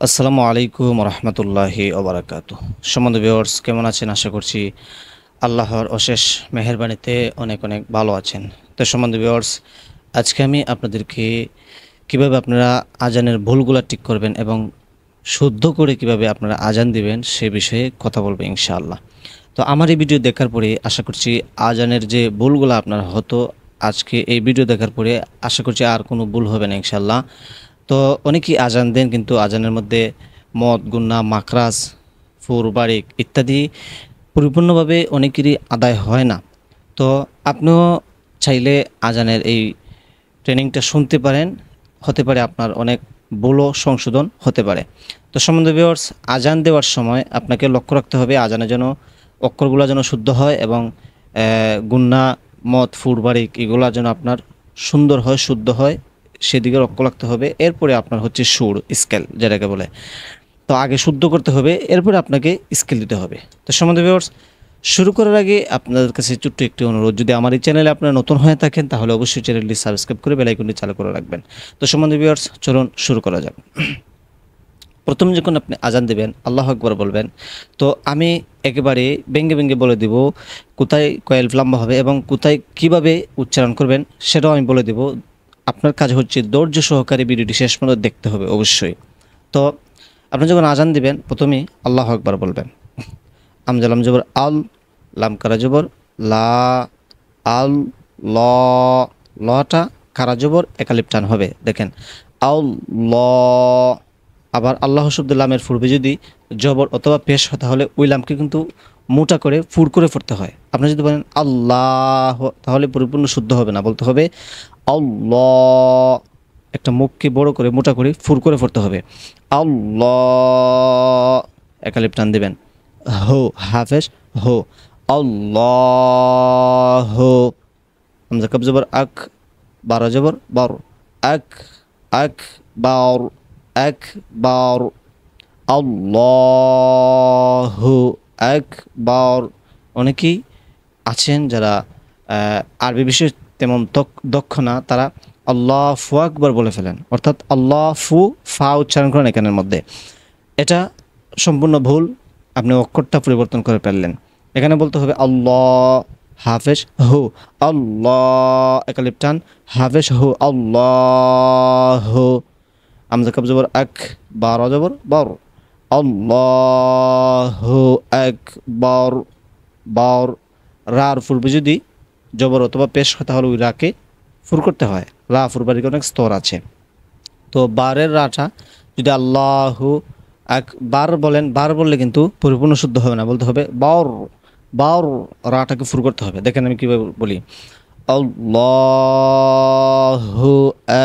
আসসালামু আলাইকুম রহমতুল্লাহি ওবরাকাতু। সম্মানিত ভিউয়ার্স, কেমন আছেন? আশা করছি আল্লাহর অশেষ মেহেরবানিতে অনেক অনেক ভালো আছেন। তো সম্মানিত ভিউয়ার্স, আজকে আমি আপনাদেরকে কিভাবে আপনারা আজানের ভুলগুলা ঠিক করবেন এবং শুদ্ধ করে কিভাবে আপনারা আজান দিবেন সে বিষয়ে কথা বলবো ইনশাআল্লাহ। তো আমার এই ভিডিও দেখার পরে আশা করছি আজানের যে ভুলগুলো আপনার হতো, আজকে এই ভিডিও দেখার পরে আশা করছি আর কোনো ভুল হবে না ইনশাআল্লাহ। তো অনেকেই আজান দেন, কিন্তু আজানের মধ্যে মদ, গুন্না, মাখরাজ, ফুর, বারিক ইত্যাদি পরিপূর্ণভাবে অনেকেরই আদায় হয় না। তো আপনিও চাইলে আজানের এই ট্রেনিংটা শুনতে পারেন, হতে পারে আপনার অনেক ভুলও সংশোধন হতে পারে। তো সম্বন্ধে ভিউয়ার্স, আজান দেওয়ার সময় আপনাকে লক্ষ্য রাখতে হবে আজানে যেন অক্ষরগুলো যেন শুদ্ধ হয় এবং গুন্না, মদ, ফুর, বারিক এগুলো যেন আপনার সুন্দর হয়, শুদ্ধ হয়, সেদিকে লক্ষ্য রাখতে হবে। এরপরে আপনার হচ্ছে সুর, স্কেল যেটাকে বলে। তো আগে শুদ্ধ করতে হবে, এরপরে আপনাকে স্কেল দিতে হবে। তো সম্বন্ধে ভিউয়ার্স, শুরু করার আগে আপনাদের কাছে ছোট্ট একটি অনুরোধ, যদি আমার এই চ্যানেলে আপনারা নতুন হয়ে থাকেন তাহলে অবশ্যই চ্যানেলটি সাবস্ক্রাইব করে বেল আইকনটি চালু করে রাখবেন। তো সম্বন্ধে ভিউয়ার্স, চলুন শুরু করা যাক। প্রথম যখন আপনি আজান দেবেন আল্লাহু আকবার বলবেন। তো আমি একেবারে ভেঙ্গে ভেঙ্গে বলে দিব কোথায় কয়েল লম্বা হবে এবং কোথায় কিভাবে উচ্চারণ করবেন সেটাও আমি বলে দেব। আপনার কাজ হচ্ছে ধৈর্য সহকারে ভিডিওটি শেষ পর্যন্ত দেখতে হবে অবশ্যই। তো আপনি যখন আজান দিবেন প্রথমেই আল্লাহু আকবার বলবেন। আমজালাম জবর আল, লাম কারা জবর লা, আল, ল, লটা কারা জবর একালিপ টান হবে। দেখেন আল ল। আবার আল্লাহ শব্দ লামের পূর্বে যদি জবর অথবা পেশ হয় তাহলে ওই লামকে কিন্তু মোটা করে ফুর করে পড়তে হয়। আপনি যদি বলেন আল্লাহ তাহলে পরিপূর্ণ শুদ্ধ হবে না, বলতে হবে আল্লাহ। একটা মুখকে বড় করে মোটা করে ফুর করে পড়তে হবে। আল্লাহ, একালিপ টান দিবেন। হো, হাফেজ হো, আল্লাহ। হামজা কাব জবর আক, বারা জবর বার, আক, আক, বার, এক, বার, আল্লাহু আকবার। অনেকেই আছেন যারা আরবি বিষয়ে তেমন দক্ষ না, তারা আল্লাহু আকবার বলে ফেলেন, অর্থাৎ আল্লাহ ফু ফা উচ্চারণ করেন এখানের মধ্যে। এটা সম্পূর্ণ ভুল, আপনি অক্ষরটা পরিবর্তন করে ফেললেন। এখানে বলতে হবে আল্লাহ হাফেজ হু, আল্লাহ একালিপ টান, হাফেজ হু, আল্লাহ। আমজা কাব জবর আক, বার জবর বার, আল্লাহু আকবার। বার, রার পূর্বে যদি জবর অথবা পেশ হয় তাহলে ওই রাকে ফুর করতে হয়। রা ফুরবারিকে অনেক স্তর আছে। তো বারের রাটা যদি আল্লাহু আকবার বলেন, বার বললে কিন্তু পরিপূর্ণ শুদ্ধ হবে না, বলতে হবে বাউর, বাউর, রাটাকে ফুর করতে হবে। দেখেন আমি কীভাবে বলি, আল্লাহু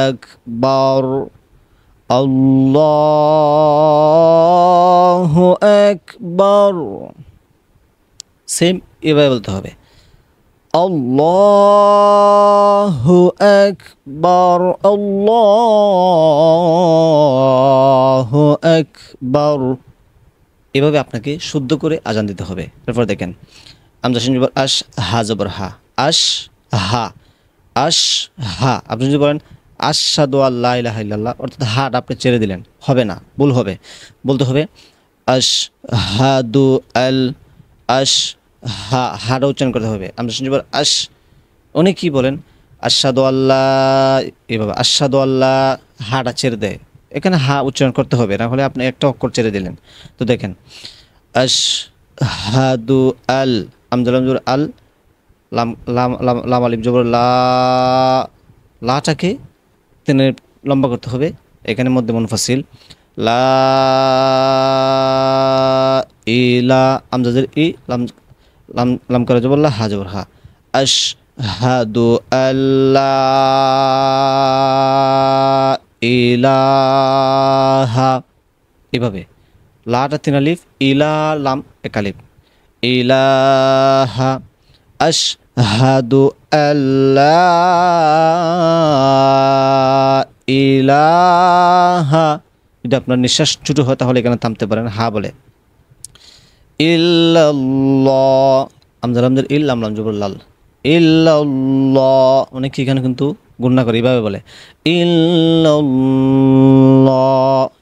আকবার, আল্লাহু আকবার। সেম এভাবে বলতে হবে, আল্লাহু আকবার, আল্লাহু আকবার। এভাবে আপনাকে শুদ্ধ করে আজান দিতে হবে। তারপর দেখেন আমজা শিন জবর আশ, হা জবর হা, আশ হা, আশ হা। আপনি যদি বলেন আশহাদু আল্লা ইলাহা ইল্লাল্লাহ, অর্থাৎ হাট আপনি ছেড়ে দিলেন, হবে না, ভুল হবে। বলতে হবে আশহাদু আল, আশ হা, হাটা উচ্চারণ করতে হবে। আমরা শুনছি আশ, অনেকেই বলেন আশহাদু আল্লাহ, এভাবে আশহাদু আল্লাহ হাটা ছেড়ে দেয়, এখানে হা উচ্চারণ করতে হবে, না হলে আপনি একটা অক্ষর ছেড়ে দিলেন। তো দেখেন আশহাদু আল, আমজালাম জবর আল, লাম লাম লাম লাম আলিফ জবর লা, লাটাকে টেনে লম্বা করতে হবে, এখানে মধ্যে মুনফাসিল। লা ইলা, আমজাদের ই, লাম লাম লাম করা জবর লা, হা জবর হা, আশহাদু আল্লা ইলাহা। এভাবে লাটা তিন আলিফ, ইলা লাম এক আলিফ, ইলাহা। আশহাদু আল্লা ইলাহা। যদি আপনার নিঃশ্বাস ছোটো হয় তাহলে এখানে থামতে পারেন, হা বলে। ইল্লাল্লাহ, আমজার আমজার ইল, লাম লাম জবর লাল, ইল্লাল্লাহ। অনেকে এখানে কিন্তু গুণনা করে এইভাবে বলে ইল্লাল্লাহ,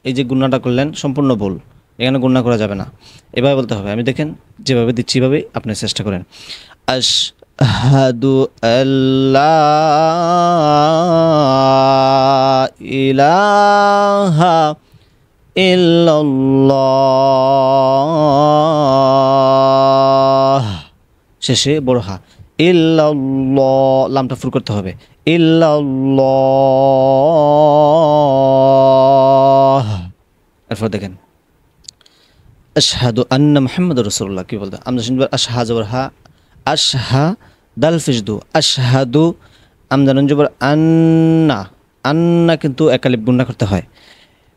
এই যে গুণনাটা করলেন সম্পূর্ণ ভুল, এখানে গুণনা করা যাবে না, এভাবে বলতে হবে। আমি দেখেন যেভাবে দিচ্ছি এভাবে আপনি চেষ্টা করেন। আশহাদু আল্লা ইলাহা ইল্লাল্লাহ, শেষে বড় হা, ইল্লাল্লাহ, লামটা ফুল করতে হবে, ইল্লাল্লাহ। এরপর দেখেন আশহাদু আন্না মুহাম্মাদুর রাসূলুল্লাহ, কি বলতে আমরা শুনবো আশহা জবর হা, আশহা দাল ফিজদু, আশহাদু আমজা নুন জবর আন্না, আন্না কিন্তু একালিফ গুণনা করতে হয়।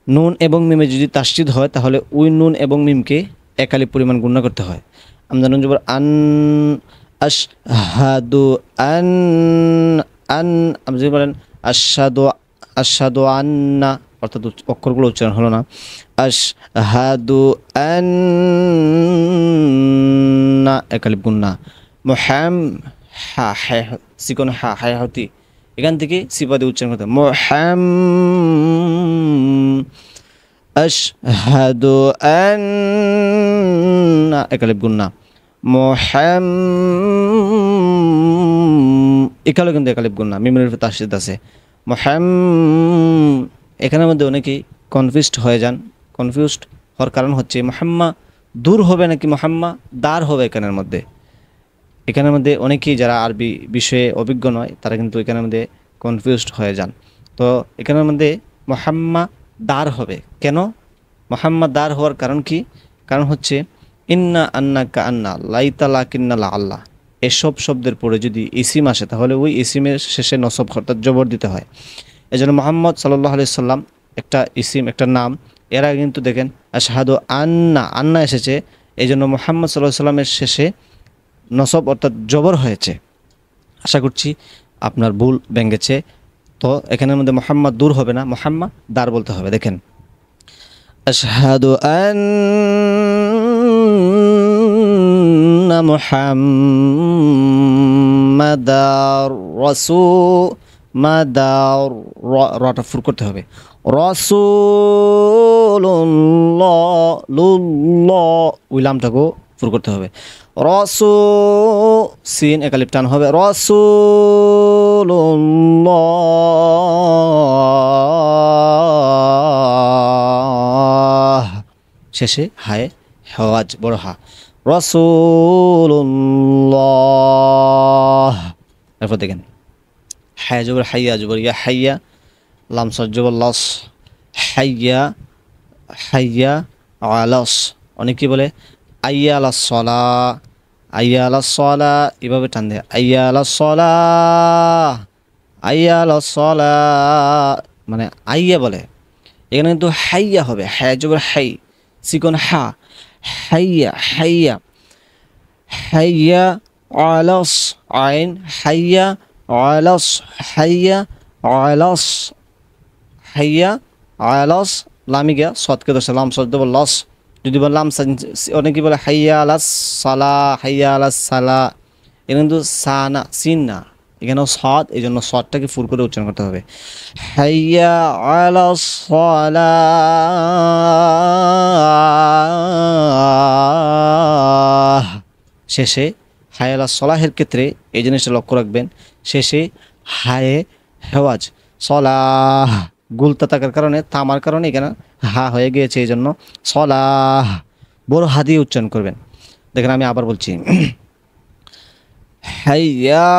নুন এবং মিমে যদি তাসদীদ হয় তাহলে ওই নুন এবং মিমকে একালিফ পরিমাণ গুণনা করতে হয়। আমজা নুন জবর আন, আশহাদু আন, আন আপনি যদি বলেন আশহাদু, আশহাদু আন্না, অর্থাৎ অক্ষরগুলো উচ্চারণ হলো না। আশহাদু আন্না একালিফ গুণনা, মুহাম হা হ্যাঁ সিকোন হা হ্যাঁ হতি, এখান থেকে সিফাতে উচ্চারণ করতে হবে মুহাম, আশহাদু আন্না একালিফ গুণনা, মুহাম, এখানেও কিন্তু একালিফ গুণনা, মিমের উপর তাসদীদ আছে মুহাম। এখানের মধ্যে অনেকেই কনফিউজড হয়ে যান। কনফিউজড হওয়ার কারণ হচ্ছে মুহাম্মা দূর হবে নাকি মুহাম্মা দার হবে এখানের মধ্যে। এখানের মধ্যে অনেকেই যারা আরবি বিষয়ে অভিজ্ঞ নয় তারা কিন্তু এখানের মধ্যে কনফিউজড হয়ে যান। তো এখানের মধ্যে মুহাম্মা দার হবে কেন? মুহাম্মা দার হওয়ার কারণ কি? কারণ হচ্ছে ইন্না আন্নাকা আন্না লাইতা লাকিন্না লা আল্লাহ, এসব শব্দের পরে যদি ইসিম আসে তাহলে ওই ইসিমের শেষে নসব অর্থাৎ জবর দিতে হয়। এই জন্য মুহাম্মদ সাল্লাল্লাহু আলাইহি সাল্লাম একটা ইসিম, একটা নাম, এর আগে কিন্তু দেখেন আশহাদু আন্না, আন্না এসেছে, এই জন্য মুহাম্মদ সাল্লাল্লাহু আলাইহি সাল্লামের শেষে নসব অর্থাৎ জবর হয়েছে। আশা করছি আপনার ভুল ভেঙেছে। তো এখানের মধ্যে মুহাম্মদ দূর হবে না, মুহাম্মদ দার বলতে হবে। দেখেন আশহাদু আন্না মুহাম্মাদার রাসূল, মাদার রটা ফুর করতে হবে, রাসূলুল্লাহ লুল্লাহ ওই লামটাকেও ফুর করতে হবে, সিন একালিফ টান হবে, রাসূলুল্লাহ, শেষে হায় হওয়াজ বড় হা, রাসূলুল্লাহ। এরপর দেখেন হায়া জবর হাইয়া জবর ইয়া, হাইয়া লাম সাদ জবর লস, হাইয়া হাইয়া আলাস, অনেকে বলে আইয়া আলাস সলা, আইয়া আলাস সলা, এভাবে টান দেয় আইয়া আলাস সলা, আইয়া আলাস সলা, মানে আইয়া বলে। এখানে কিন্তু হাইয়া হবে, হায়া জবর হাই সিকোন হা, হাইয়া হাইয়া, হাইয়া আলাস আইন, হাইয়া আলাস, হাইয়া আলাস, হাইয়া আলাস, লামি গিয়া সৎকে দোষ লাম সদ দেব লস, যদি বললাম অনেকে বলে হাইয়া আলাস সালা, হাইয়া আলাস সালা, এটা কিন্তু সা না সিন না, এখানেও সৎ, এই জন্য সৎটাকে ফুল করে উচ্চারণ করতে হবে, হাইয়া আলাস সালা, শেষে হায় আলা সলাহের ক্ষেত্রে এই জিনিসটা লক্ষ্য রাখবেন, শেষে হায়ে হেওয়াজ সলাহ, গুলতা থাকার কারণে তামার কারণে এখানে হা হয়ে গিয়েছে, এই জন্য সলাহ বড় হা দিয়ে উচ্চারণ করবেন। দেখেন আমি আবার বলছি হাইয়া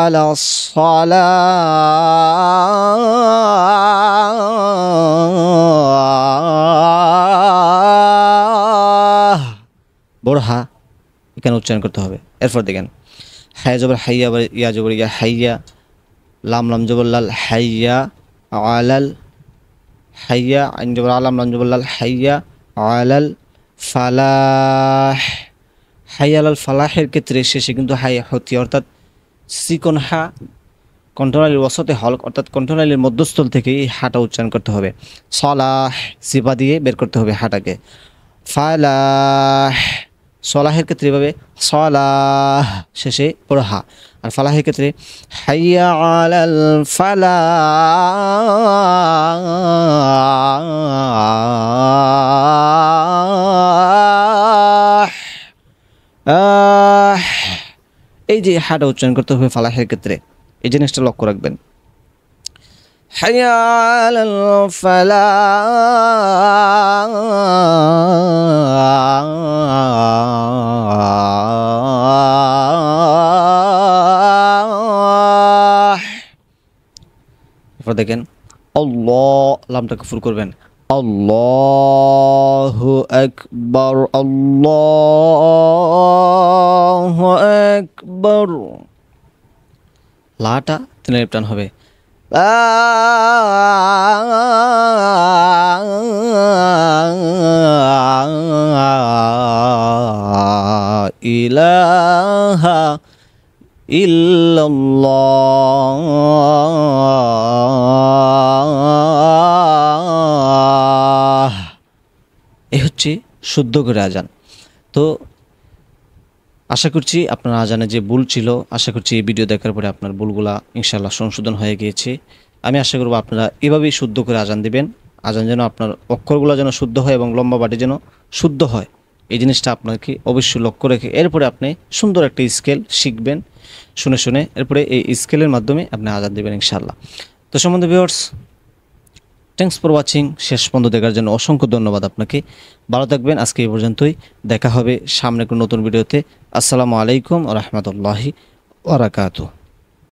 আলা সলাহ, বড় হা এখানে উচ্চারণ করতে হবে। এরপর দেখেন হায়া জবর হাইয়া, ইয়া জবর ইয়া, হাইয়া লাম লাম জবর লাল, হাইয়া আলাল, হাইয়া আইন জবর আলাম লাম জবর লাল, হাইয়া আলাল ফালাহ, হাইয়া আলাল ফালাহের ক্ষেত্রে শেষে কিন্তু হাইয়া হতি অর্থাৎ সিকোন হা কণ্ঠনালীর ওসতে হলক অর্থাৎ কণ্ঠনালীর মধ্যস্থল থেকে এই হাটা উচ্চারণ করতে হবে, সলাহ সিপা দিয়ে বের করতে হবে হাটাকে, ফালাহ সলাহের ক্ষেত্রে এভাবে সলাহ, শেষে বড় হা, আর ফালাহের ক্ষেত্রে হাইয়া আলাল ফালাহ, এই যে হাটা উচ্চারণ করতে হবে ফালাহের ক্ষেত্রে, এই জিনিসটা লক্ষ্য রাখবেন। হাইয়া আলাল ফালাহ। এরপর দেখেন আল্লাহ, লামটাকে ফুল করবেন, আল্লাহু আকবার, আল্লাহু আকবার। লাটা তিনের টান হবে, লা ইলাহা ইল্লাল্লাহ। এই হচ্ছে শুদ্ধ করে আজান। তো আশা করছি আপনার আজানে যে ভুল ছিল, আশা করছি এই ভিডিও দেখার পরে আপনার ভুলগুলা ইনশাআল্লাহ সংশোধন হয়ে গিয়েছে। আমি আশা করব আপনারা এভাবেই শুদ্ধ করে আজান দিবেন, আজান যেন আপনার অক্ষরগুলো যেন শুদ্ধ হয় এবং লম্বা বাটি যেন শুদ্ধ হয়, এই জিনিসটা আপনাকে অবশ্যই লক্ষ্য রেখে এরপরে আপনি সুন্দর একটা স্কেল শিখবেন শুনে শুনে, এরপরে এই স্কেলের মাধ্যমে আপনি আজান দেবেন ইনশাআল্লাহ। তো সম্বন্ধে ভিউয়ার্স, থ্যাংকস ফর ওয়াচিং। শেষ পর্যন্ত দেখার জন্য অসংখ্য ধন্যবাদ আপনাকে। ভালো থাকবেন। আজকে এই পর্যন্তই, দেখা হবে সামনে কোনো নতুন ভিডিওতে। আসসালামু আলাইকুম ওয়া রাহমাতুল্লাহি ওয়া বারাকাতুহু।